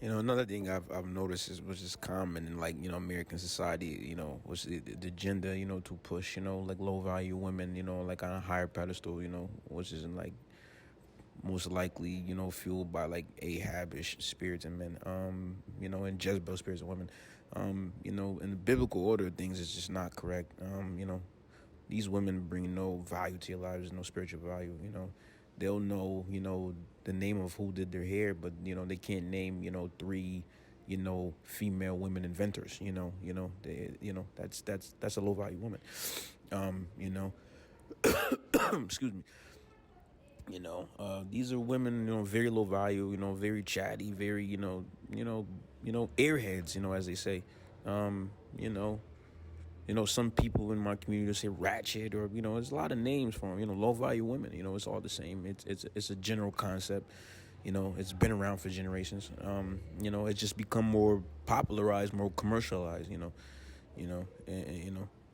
Another thing I've noticed is which is common in like American society, was the gender, to push, like low value women, like on a higher pedestal, which is in like most likely, fueled by like Ahabish spirits and men, and Jezebel spirits and women. In the biblical order of things, it's just not correct. These women bring no value to your lives, no spiritual value. They'll know, the name of who did their hair, but they can't name, three, female women inventors. That's a low value woman. You know, excuse me. These are women, very low value, very chatty, very, airheads, as they say. Um, you know, some people in my community say ratchet, or there's a lot of names for them. Low value women. It's all the same. It's a general concept. It's been around for generations. It's just become more popularized, more commercialized. And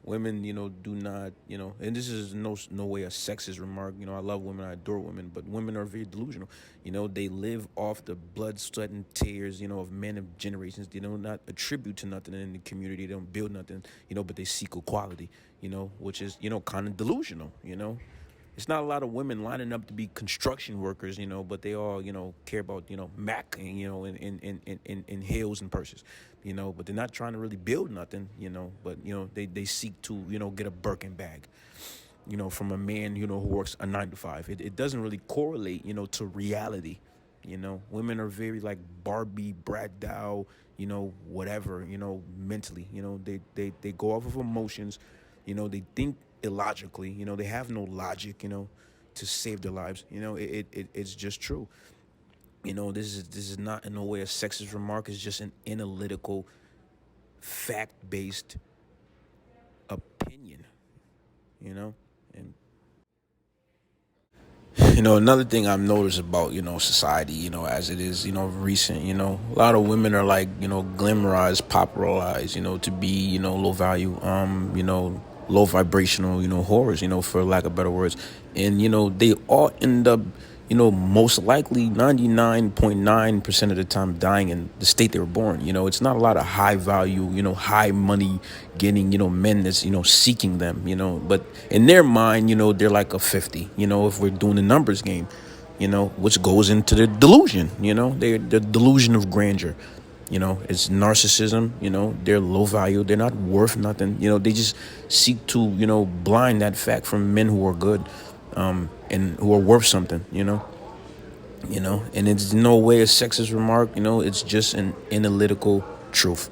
women, do not, and this is no way a sexist remark. I love women, I adore women, but women are very delusional. They live off the blood, sweat, and tears, of men of generations. They do not attribute to nothing in the community. They don't build nothing, but they seek equality, which is, kind of delusional. It's not a lot of women lining up to be construction workers, but they all, care about, Mac, in heels and purses, but they're not trying to really build nothing, but, they seek to, get a Birkin bag, from a man, who works a 9 to 5. It doesn't really correlate, to reality. Women are very like Barbie, Brad Dow, whatever, mentally, they go off of emotions, they think illogically, they have no logic, to save their lives. It's just true. This is not in no way a sexist remark. It's just an analytical, fact-based opinion, and another thing I've noticed about, society, as it is, recent, a lot of women are like, glamorized, popularized, to be, low value, low vibrational, horrors, for lack of better words. And, they all end up, most likely 99.9% of the time dying in the state they were born. It's not a lot of high value, high money getting, men that's, seeking them, but in their mind, they're like a 50, if we're doing the numbers game, which goes into the delusion, they're the delusion of grandeur. It's narcissism, they're low value, they're not worth nothing, they just seek to, blind that fact from men who are good, and who are worth something, and it's no way a sexist remark, it's just an analytical truth.